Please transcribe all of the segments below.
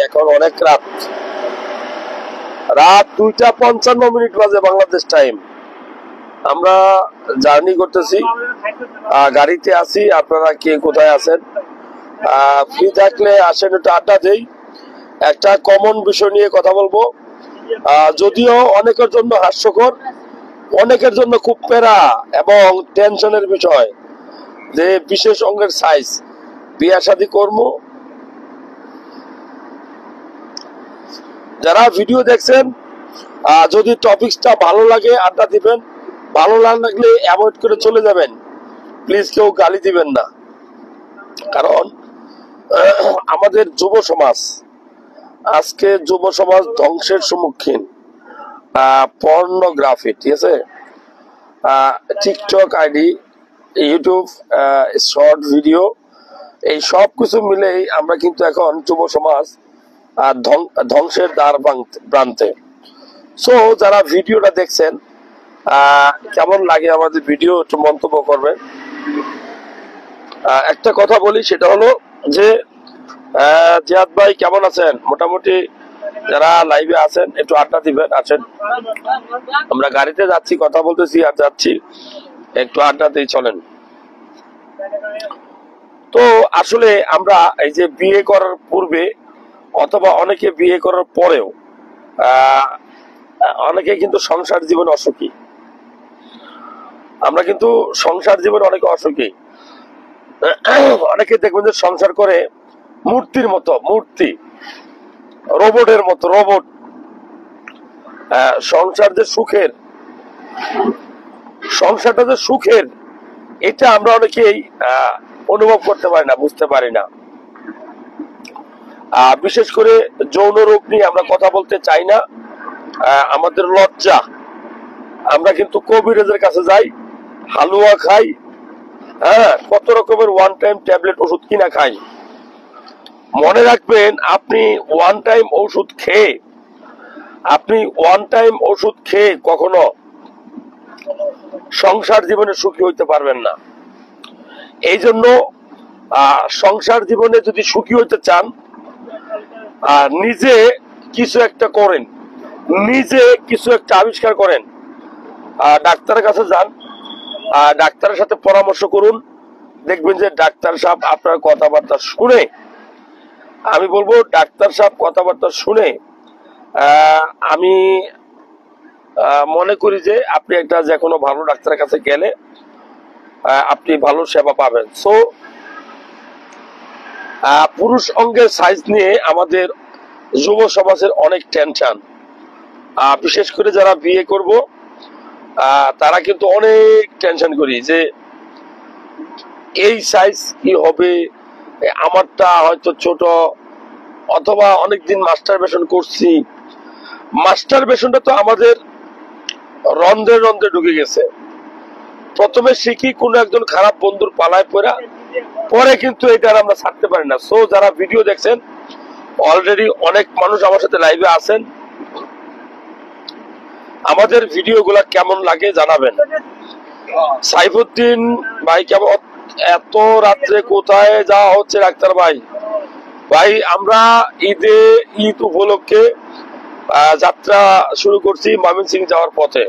এখন অনেক রাত 2:55 বাজে বাংলাদেশ টাইম। আমরা জার্নি করতেছি, গাড়িতে আছি। আপনারা কে কোথায় আছেন? ফ্রি থাকলে আসেন, একটু আড্ডা দেই। একটা কমন বিষয় নিয়ে কথা বলবো, যদিও অনেকের জন্য হাস্যকর, অনেকের জন্য খুব প্যারা এবং টেনশনের বিষয়, যে বিশেষ অঙ্গের সাইজ। বিয়া শাদী কর্ম যারা ভিডিও দেখছেন, যদি টপিকটা ভালো লাগে আড্ডা দিবেন, ভালো না লাগলে অ্যাভয়েড করে চলে যাবেন। প্লিজ কেউ গালি দিবেন না, কারণ আমাদের যুব সমাজ আজকে ধ্বংসের সম্মুখীন। পর্নোগ্রাফি, ঠিক আছে, TikTok ID, YouTube short video, এই সব কিছু মিলেই আমরা কিন্তু এখন যুব সমাজ ধ্বংসের দ্বার প্রান্তে। সো যারা ভিডিওটা দেখছেন, কেমন লাগে আমাদের ভিডিও একটু মন্তব্য করবেন। একটা কথা বলি, সেটা হলো যে জিয়াদ ভাই কেমন আছেন? মোটামুটি যারা লাইভে আছেন একটু আড্ডা দিবেন। আছেন, আমরা গাড়িতে যাচ্ছি, কথা বলতেছি আর যাচ্ছি, একটু আড্ডা দিয়ে চলেন। তো আসলে আমরা এই যে বিয়ে করার পূর্বে অথবা অনেকে বিয়ে করার পরেও অনেকে কিন্তু সংসার জীবন অসুখী। আমরা কিন্তু সংসার জীবন অনেকে অসুখী। অনেকে দেখবেন যে সংসার করে মূর্তির মতো, মূর্তি, রোবটের মতো, রোবট। সংসার যে সুখের, সংসারটা যে সুখের, এটা আমরা অনেকেই অনুভব করতে পারি না, বুঝতে পারি না। বিশেষ করে যৌন রোগ নিয়ে আমরা কথা বলতে চাই না, আমাদের লজ্জা। আমরা কিন্তু কবিরাজের কাছে যাই, হালুয়া খাই, কত রকমের ওয়ান টাইম ট্যাবলেট ওষুধ কিনা খাই। মনে রাখবেন, আপনি ওয়ান টাইম ওষুধ খেয়ে কখনো সংসার জীবনে সুখী হইতে পারবেন না। এই জন্য সংসার জীবনে যদি সুখী হইতে চান, নিজে কিছু একটা করেন, নিজে কিছু একটা আবিষ্কার করেন। ডাক্তারের কাছে যান, ডাক্তারের সাথে পরামর্শ করুন। দেখবেন যে ডাক্তার সাহেব আপনার কথাবার্তা শুনে, আমি বলবো ডাক্তার সাহেব কথাবার্তা শুনে আমি মনে করি যে আপনি একটা যে কোনো ভালো ডাক্তারের কাছে গেলে আপনি ভালো সেবা পাবেন। সো পুরুষ অঙ্গের সাইজ নিয়ে আমাদের যুব সমাজের অনেক টেনশন। বিশেষ করে যারা বিয়ে করব তারা কিন্তু অনেক টেনশন করি যে এই সাইজ কি হবে, আমারটা হয়তো ছোট, অথবা অনেকদিন মাস্টারবেশন করছি। মাস্টারবেশনটা তো আমাদের রন্ধ্রে রন্ধ্রে ঢুকে গেছে। প্রথমে শিখি কোন একজন খারাপ বন্ধুর পালায় পড়া, পরে কিন্তু এটা আমরা ছাড়তে পারি না। সো যারা ভিডিও দেখছেন, অলরেডি অনেক মানুষ আমার সাথে লাইভে আছেন, আমাদের ভিডিওগুলা কেমন লাগে জানাবেন। সাইফুদ্দিন ভাই কেমন? এত রাত্রে কোথায় যাওয়া হচ্ছে ডাক্তার ভাই? ভাই আমরা ঈদ উপলক্ষে যাত্রা শুরু করছি ময়মনসিংহ যাওয়ার পথে।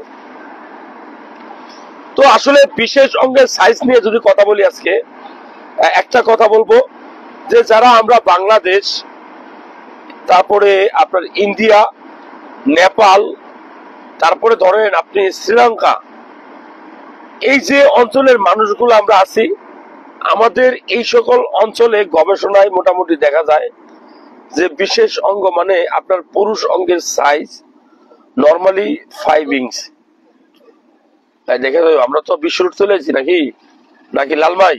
তো আসলে বিশেষ অঙ্গের সাইজ নিয়ে যদি কথা বলি, আজকে একটা কথা বলবো যে যারা আমরা বাংলাদেশ, তারপরে আপনার ইন্ডিয়া, নেপাল, তারপরে ধরেন আপনি শ্রীলঙ্কা, এই যে অঞ্চলের মানুষগুলো আমরা আছি, আমাদের এই সকল অঞ্চলে গবেষণায় মোটামুটি দেখা যায় যে বিশেষ অঙ্গ মানে আপনার পুরুষ অঙ্গের সাইজ নর্মালি 5 ইঞ্চ। তাই দেখে আমরা তো বিশ্ব রুট চলে এসেছি নাকি, নাকি লালমাই?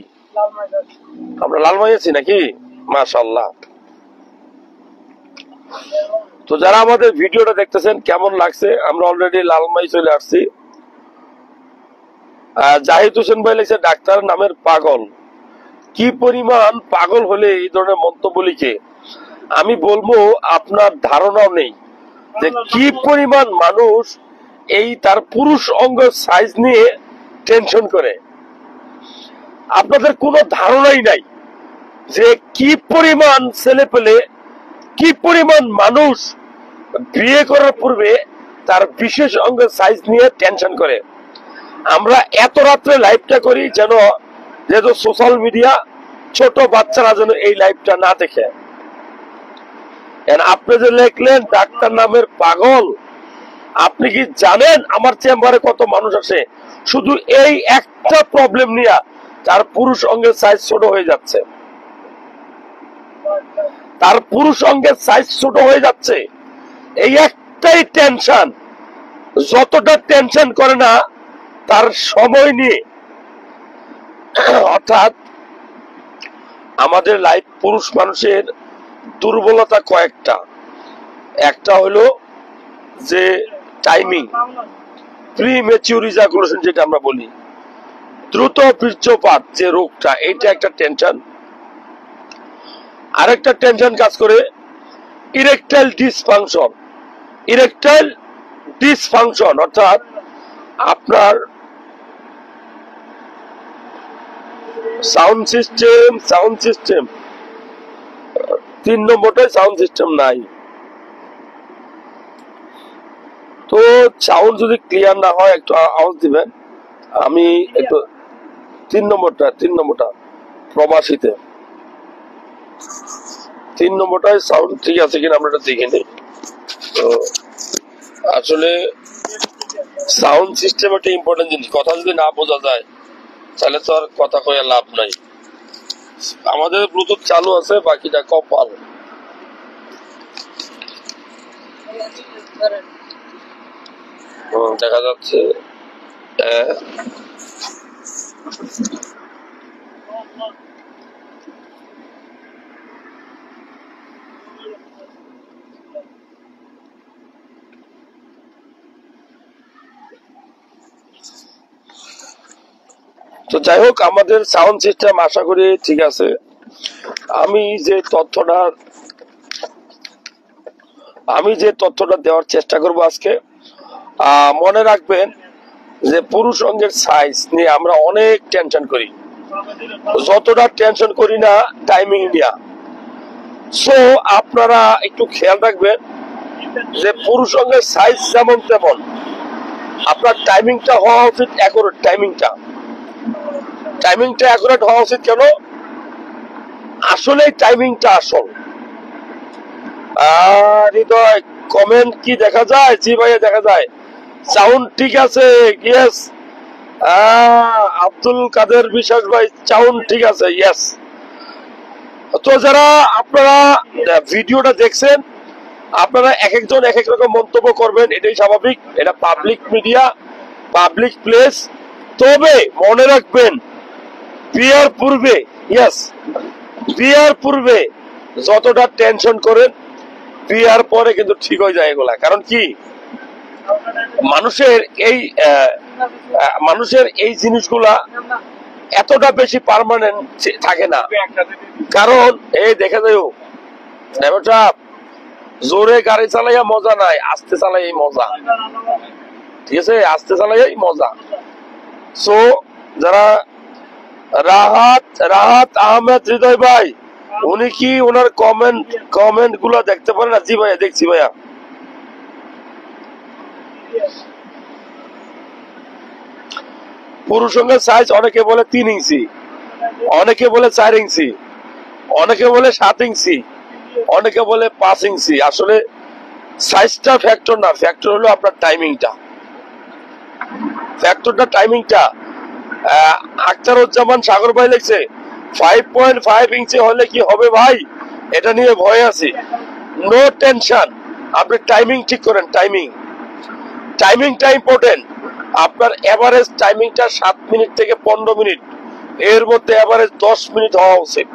আমরা লালমাই আছি নাকি? মাশাআল্লাহ। তো যারা আমাদের ভিডিওটা দেখতেছেন কেমন লাগছে? আমরা অলরেডি লালমাই চলে আসছি। জাহিদ হোসেন ভাই লিখছে ডাক্তার নামের পাগল। কি পরিমাণ পাগল হলে এই ধরনের মন্তব্য লিখে, আমি বলবো আপনার ধারণাও নেই যে কি পরিমাণ মানুষ এই তার পুরুষ অঙ্গ সাইজ নিয়ে টেনশন করে। আপনাদের কোনো ধারণাই নাই যে কি পরিমাণ ছেলে পেলে কি পরিমাণ মানুষ বিয়ে করার পূর্বে তার বিশেষ অঙ্গের সাইজ নিয়ে টেনশন করে। আমরা এত রাত্রে লাইভটা করি যেন যেহেতু সোশ্যাল মিডিয়া, ছোট বাচ্চারা যেন এই লাইভটা না দেখে। আপনি যে লিখলেন ডাক্তার নামের পাগল, আপনি কি জানেন আমার চেম্বারে কত মানুষ আসে শুধু এই একটা প্রবলেম নিয়ে, তার পুরুষ অঙ্গের সাইজ ছোট হয়ে যাচ্ছে, তার পুরুষ অঙ্গের সাইজ ছোট হয়ে যাচ্ছে, এই একটাই টেনশন। যতটা টেনশন করে না তার সময় নিয়ে, অর্থাৎ আমাদের লাইফ পুরুষ মানুষের দুর্বলতা কয়েকটা। একটা হলো যে টাইমিং, প্রিমেচিউর ইজাকুলেশন যেটা আমরা বলি, দ্রুত বীর্যপাত যে রোগটা, এটা একটা টেনশন। আরেকটা টেনশন কাজ করে ইরেকটাইল ডিসফাংশন। ইরেকটাইল ডিসফাংশন অর্থাৎ আপনার সাউন্ড সিস্টেম 3 নম্বরটায় সাউন্ড সিস্টেম নাই। তো সাউন্ড যদি ক্লিয়ার না হয় একটু আওয়াজ দিবেন। আমি একটু 3 নম্বরটা প্রবাসীতে 3 নম্বরটায় সাউন্ড ঠিক আছে কিনা আমরা এটা দেখে নিই। তো আসলে সাউন্ড সিস্টেম একটা ইম্পর্টেন্ট জিনিস। কথা যদি না বোঝা যায় তাহলে তো আর কথা কয়ে লাভ নাই। আমাদের ব্লুটুথ চালু আছে, বাকিটা কপাল। দেখা যাচ্ছে তো যাই হোক, আমাদের সাউন্ড সিস্টেম আশা করি ঠিক আছে। আমি যে তথ্যটা দেওয়ার চেষ্টা করব আজকে, মনে রাখবেন যে পুরুষ অঙ্গের সাইজ নিয়ে আমরা অনেক টেনশন করি, যতটা টেনশন করি না টাইমিং নিয়ে। সো আপনারা একটু খেয়াল রাখবেন যে পুরুষ অঙ্গের সাইজ যেমন তেমন আপনার টাইমিংটা হওয়া উচিত অ্যাকুরেট। টাইমিংটা অ্যাকুরেট হওয়া উচিত। কেন? আসলে টাইমিংটা আসল। হৃদয় কমেন্ট কি দেখা যায়? জি ভাইয়া দেখা যায়। সাউন্ড ঠিক আছে? ইয়েস। আব্দুল কাদের বিশ্বাস ভাই, সাউন্ড ঠিক আছে? ইয়েস। তো যারা আপনারা ভিডিওটা দেখছেন, আপনারা এক একজন এক এক রকম মন্তব্য করবেন, এটাই স্বাভাবিক। এটা পাবলিক মিডিয়া, পাবলিক প্লেস। তবে মনে রাখবেন বিয়ার পূর্বে, ইয়েস, বিয়ার পূর্বে যতটা টেনশন করেন বিয়ার পরে কিন্তু ঠিক হয়ে যায় এগুলা। কারণ কি, মানুষের এই জিনিসগুলা এতটা বেশি পার্মানেন্ট থাকে না। কারণ এই দেখে যাও জোরে গাড়ি চালাইয়া মজা নাই, আস্তে চালাই মজা। ঠিক আছে, আস্তে চালাই মজা। সো যারা রাহাত আহমেদ হৃদয় ভাই, উনি কি ওনার কমেন্ট গুলো দেখতে পারেন না? জি ভাইয়া দেখছি ভাইয়া। পুরুষ অঙ্গের সাইজ অনেকে বলে 3 ইঞ্চি, অনেকে বলে 4 ইঞ্চি, অনেকে বলে 7 ইঞ্চি, অনেকে বলে 5 ইঞ্চি। আসলে সাইজটা ফ্যাক্টর না, ফ্যাক্টর হলো আপনার টাইমিংটা। আখতারুজ্জামান সাগর ভাই লিখছে 5.5 ইঞ্চি হলে কি হবে ভাই? এটা নিয়ে ভয় আছি। নো টেনশন, আপনি টাইমিং ঠিক করেন। টাইমিংটা ইম্পর্টেন্ট। আপনার এভারেজ টাইমিংটা 7 মিনিট থেকে 15 মিনিট, এর মধ্যে এভারেজ 10 মিনিট হওয়া উচিত।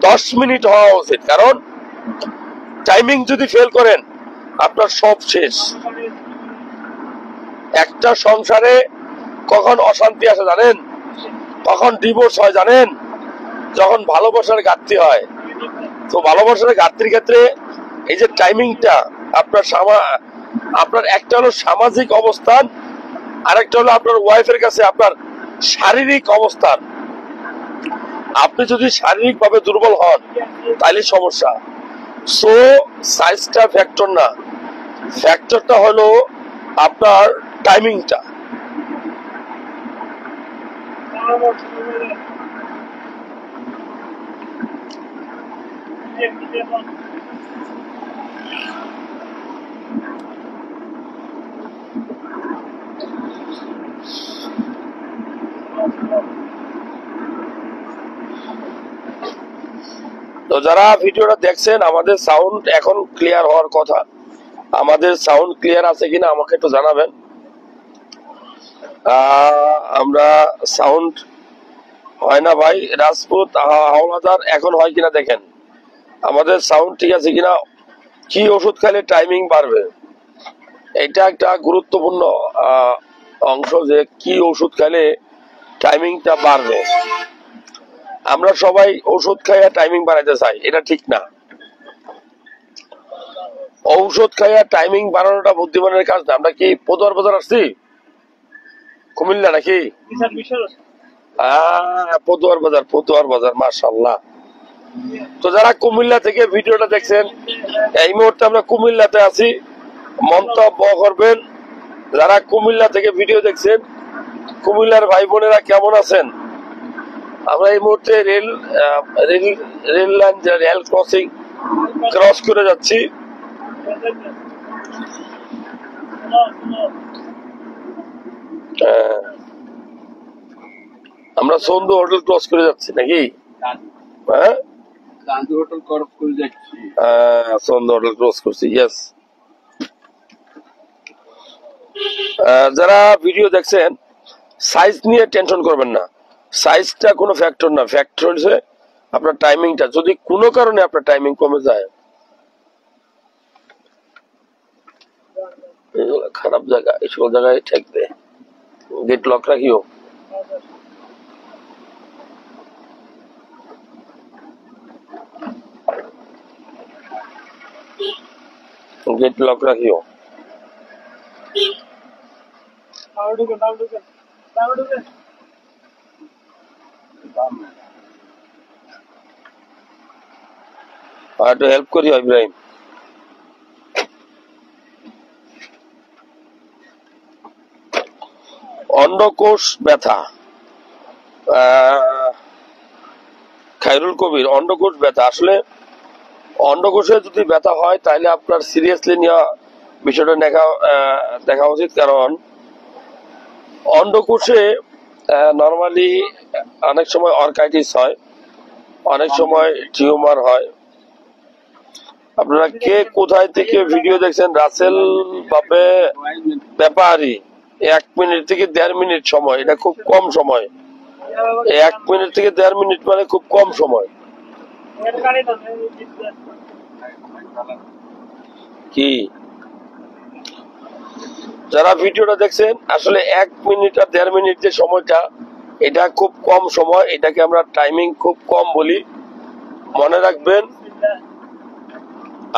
10 মিনিট হওয়া উচিত। কারণ টাইমিং যদি ফেল করেন আপনার সব শেষ। একটা সংসারে কখন অশান্তি আসে জানেন? কখন ডিভোর্স হয় জানেন? যখন ভালোবাসার ঘাটতি হয়। তো ভালোবাসার ঘাটতির ক্ষেত্রে এই যে টাইমিংটা, আপনার একটা হলো সামাজিক অবস্থান, আরেকটা হলো আপনার ওয়াইফের কাছে আপনার শারীরিক অবস্থান। আপনি যদি শারীরিক ভাবে দুর্বল হন তাহলে সমস্যা। সো সাইজটা ফ্যাক্টর না, ফ্যাক্টরটা হলো আপনার টাইমিংটা। তো যারা ভিডিওটা দেখছেন, আমাদের সাউন্ড এখন ক্লিয়ার হওয়ার কথা। আমাদের সাউন্ড ক্লিয়ার আছে কিনা আমাকে একটু জানাবেন। আমরা সাউন্ড হয় না ভাই রাজপুত হাওলাদার, এখন হয় কিনা দেখেন আমাদের সাউন্ড ঠিক আছে কিনা। কি ওষুধ খাইলে টাইমিং বাড়বে, এটা একটা গুরুত্বপূর্ণ অংশ, যে কি ওষুধ খাইলে টাইমিংটা বাড়বে। আমরা সবাই ওষুধ খাইয়া টাইমিং বাড়াইতে চাই, এটা ঠিক না। ঔষধ খাইয়া টাইমিং বাড়ানোটা বুদ্ধিমানের কাজ না। আমরা কি পদুয়ার বাজার আসছি, কুমিল্লা নাকি? পদুয়ার বাজার, পদুয়ার বাজার, মাশাআল্লাহ। তো যারা কুমিল্লা থেকে ভিডিওটা দেখছেন, এই মুহূর্তে আমরা কুমিল্লাতে আছি, মন্তব্য করবেন। যারা কুমিল্লা থেকে ভিডিও দেখছেন, কুমিল্লার ভাই বোনেরা কেমন আছেন? আমরা এই মুহূর্তে rail line, rail crossing cross করে যাচ্ছি। আমরা সন্ধু হোটেল ক্রস করে যাচ্ছি নাকি? হ্যাঁ, সন্ধু হোটেল ক্রস করছি। ইয়েস। যারা ভিডিও দেখছেন, সাইজ নিয়ে টেনশন করবেন না, সাইজটা কোনো ফ্যাক্টর না। ফ্যাক্টর হচ্ছে আপনার টাইমিংটা। যদি কোনো কারণে আপনার টাইমিং কমে যায়, এগুলো খারাপ জায়গা, এই সকল জায়গায় ঠেকবে। গেট লক রাখিও। গেট লক রাখিও। আর একটু হেল্প করিও ইব্রাহিম। অন্ডকোষ ব্যথা, খায়রুল কবির, অন্ডকোষ ব্যথা। আসলে অন্ডকোষে যদি ব্যথা হয় তাহলে আপনার সিরিয়াসলি নেওয়া বিষয়টা দেখা উচিত। কারণ অন্ডকোষে নর্মালি অনেক সময় অর্কাইটিস হয়, অনেক সময় টিউমার হয়। আপনারা কে কোথায় থেকে ভিডিও দেখছেন? রাসেল ব্যাপারী, 1 মিনিট থেকে 1.5 মিনিট সময়, এটা খুব কম সময়। 1 মিনিট থেকে 1.5 মিনিট মানে খুব কম সময়। কি যারা ভিডিওটা দেখছেন, আসলে 1 মিনিট আর 1.5 মিনিট যে সময়টা, এটা খুব কম সময়। এটাকে আমরা টাইমিং খুব কম বলি। মনে রাখবেন,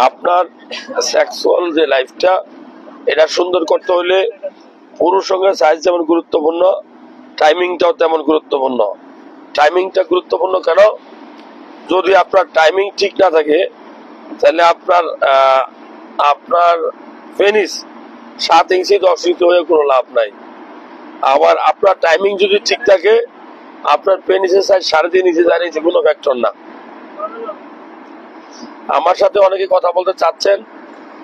আপনার সেক্সুয়াল যে লাইফটা, এটা সুন্দর করতে হলে পুরুষ সঙ্গের সাইজ যেমন গুরুত্বপূর্ণ, টাইমিংটাও তেমন গুরুত্বপূর্ণ। টাইমিংটা গুরুত্বপূর্ণ কেন? যদি আপনার টাইমিং ঠিক না থাকে, তাহলে আপনার পেনিস 7 ইঞ্চি 10 ইঞ্চি হয়ে কোনো লাভ নাই। আবার আপনার টাইমিং যদি ঠিক থাকে, আপনার পেনিসের সাইজ 3.5 ইঞ্চি 4 ইঞ্চি কোনো ফ্যাক্টর না। আমার সাথে অনেকে কথা বলতে চাচ্ছেন,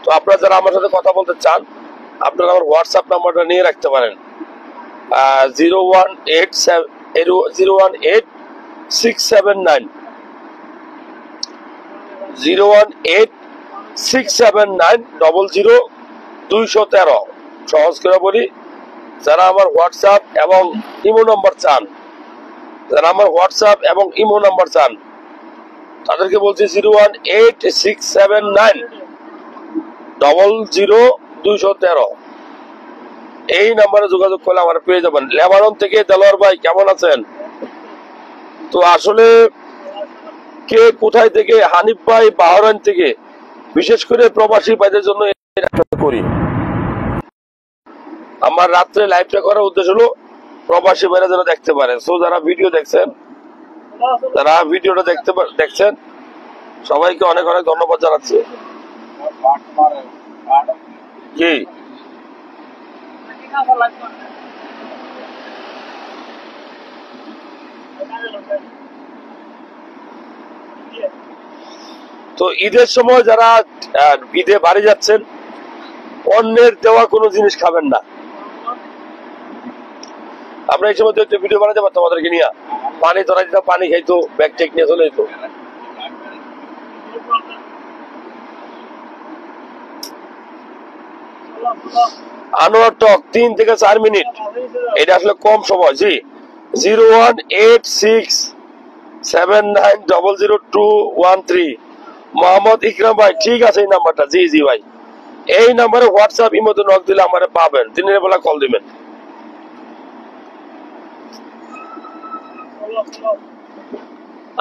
তো আপনারা যারা আমার সাথে কথা বলতে চান, আপনারা আমার হোয়াটসঅ্যাপ নাম্বারটা নিয়ে রাখতে পারেন। 018679018 01867900213। সহজ করে বলি, যারা আমার হোয়াটসঅ্যাপ এবং ইমো নাম্বার চান, তাদেরকে বলছি 01867900213। এই নাম্বারে যোগাযোগ করলে আমার পেয়ে যাবেন। লেবানন থেকে দেলোয়ার ভাই, কেমন আছেন? তো আসলে কে কোথায় থেকে? হানিফ ভাই বাহরাইন থেকে। বিশেষ করে প্রবাসী ভাইদের জন্য করি। আমার রাত্রে লাইভটা করার উদ্দেশ্য হলো প্রবাসী ভাইরা যেন দেখতে পারে। সো যারা ভিডিও দেখছেন, যারা ভিডিওটা দেখছেন সবাইকে অনেক অনেক ধন্যবাদ জানাচ্ছি। কি তো ঈদের সময় যারা ঈদে বাড়ি যাচ্ছেন অন্যের দেওয়া কোনো জিনিস খাবেন না। আমরা এই সময় একটা ভিডিও বানাতে পারতাম আমাদেরকে নিয়ে, পানি ধরা দিতাম, পানি খাইতো, ব্যাগ টেক নিয়ে চলে যেত। আনোয়ার টক 3 থেকে 4 মিনিট, এটা আসলে কম সময়। জি 01867900213 মোহাম্মদ ইকরাম ভাই, ঠিক আছে এই নাম্বারটা। জি জি ভাই, এই নাম্বারে হোয়াটসঅ্যাপ ইমোতে নক দিলে আমারে পাবেন, দিনের বেলা কল দিবেন।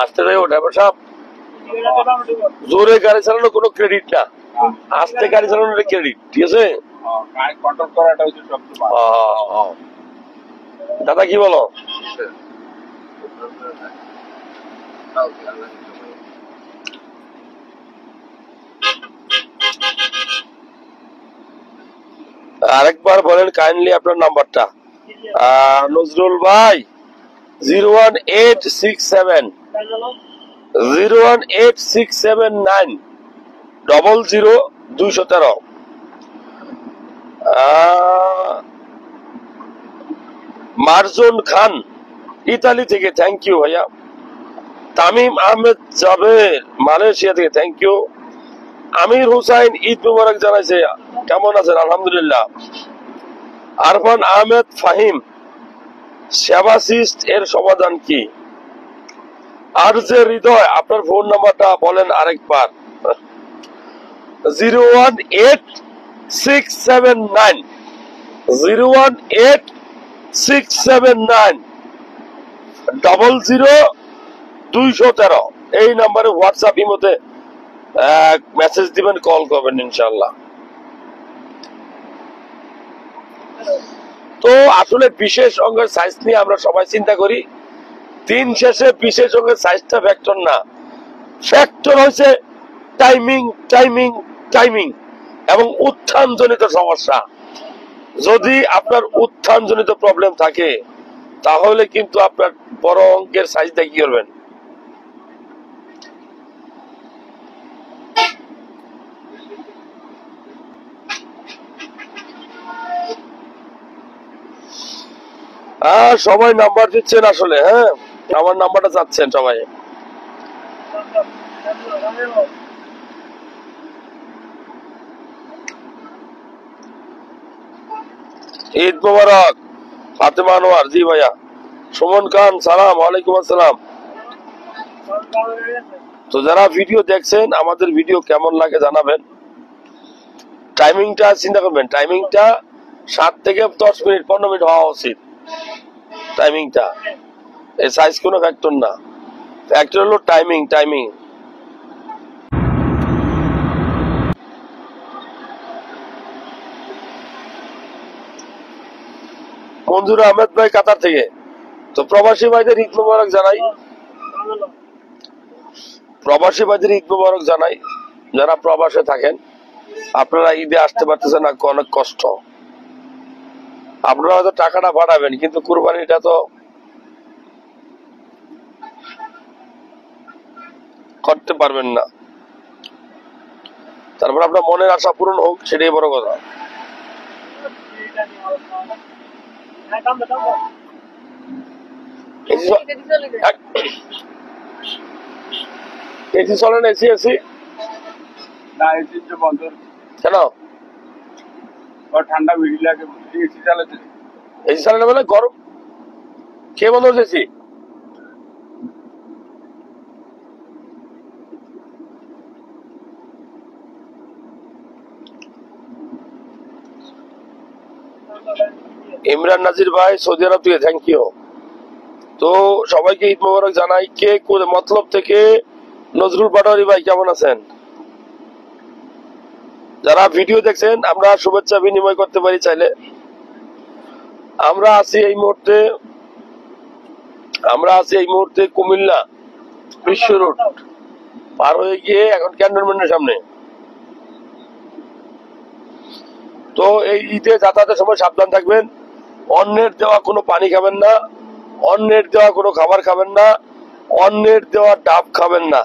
আস্তে যাই ড্রাইভার সাহেব, জোরে গাড়ি চালানো কোনো ক্রেডিট না, আস্তে গাড়ি চালানো ক্রেডিট, ঠিক আছে? দাদা কি বলো? আরেকবার বলেন কাইন্ডলি আপনার নাম্বারটা। নজরুল ভাই 01867900213। মার্জন খান ইতালি থেকে, থ্যাংক ইউ ভাইয়া। তামিম আহমেদ জাবের মালয়েশিয়া থেকে, থ্যাংক ইউ। আমির হুসাইন ঈদ মুবারক জানাইছে, কেমন আছেন? আলহামদুলিল্লাহ। আরফান আহমেদ ফাহিম, সেবাসিস্ট এর সমাধান কি? আর যে হৃদয়, আপনার ফোন নাম্বারটা বলেন আরেকবার। 01867900213 এই নাম্বারে হোয়াটসঅ্যাপ ইমোতে মেসেজ দিবেন, কল করবেন ইনশাআল্লাহ। তো আসলে বিশেষ অঙ্গের সাইজ নিয়ে আমরা সবাই চিন্তা করি, দিন শেষে বিশেষ অঙ্গের সাইজটা ফ্যাক্টর না, ফ্যাক্টর হচ্ছে টাইমিং টাইমিং টাইমিং এবং উত্থানজনিত সমস্যা। যদি আপনার উত্থানজনিত প্রবলেম থাকে তাহলে কিন্তু আপনার বড় অঙ্কের সাইজটা কি করবেন? সবাই নাম্বার দিচ্ছেন আসলে, হ্যাঁ আমার নাম্বারটা চাচ্ছেন সবাই। ঈদ মোবারক ফাতেমা আনোয়ার। জি ভাইয়া। সুমন খান সালাম, ওয়ালাইকুম আসসালাম। তো যারা ভিডিও দেখছেন আমাদের ভিডিও কেমন লাগে জানাবেন। টাইমিংটা চিন্তা করবেন, টাইমিংটা 7 থেকে 10 মিনিট 15 মিনিট হওয়া উচিত। টাইমিংটা এই সাইজ কোনো ফ্যাক্টর না, ফ্যাক্টর হলো টাইমিং টাইমিং। মঞ্জুর আহমেদ ভাই কাতার থেকে। তো প্রবাসী ভাইদের ঈদ মোবারক জানাই, প্রবাসী ভাইদের ঈদ মোবারক জানাই। যারা প্রবাসে থাকেন আপনারা ঈদে আসতে পারতেছেন না, অনেক কষ্ট। আপনারা হয়তো টাকাটা পাঠাবেন কিন্তু কুরবানিটা তো করতে পারবেন না। তারপর আপনার মনের আশা পূরণ হোক, সেটাই বড় কথা। এসি চলে না? এসি এসি না, এসি তো বন্ধ। কেন? ঠান্ডা বেশি লাগে, এসি চালাচ্ছে। এসি চালানো মানে গরম, কে বন্ধ হয়েছে? ইমরান নাজির ভাই সৌদি আরব থেকে, থ্যাংক ইউ। তো সবাইকে ঈদ মোবারক জানাই। কে মতলব থেকে নজরুল পাটোয়ারি ভাই, কেমন আছেন? যারা ভিডিও দেখছেন আমরা শুভেচ্ছা বিনিময় করতে পারি চাইলে। আমরা আছি এই মুহূর্তে কুমিল্লা বিশ্ব রোড পার হয়ে গিয়ে এখন ক্যান্টনমেন্টের সামনে। তো এই ঈদে যাতায়াতের সময় সাবধান থাকবেন। অন্যের দেওয়া কোনো পানি খাবেন না, অন্যের দেওয়া কোনো খাবার খাবেন না, অন্যের দেওয়া ডাব খাবেন না।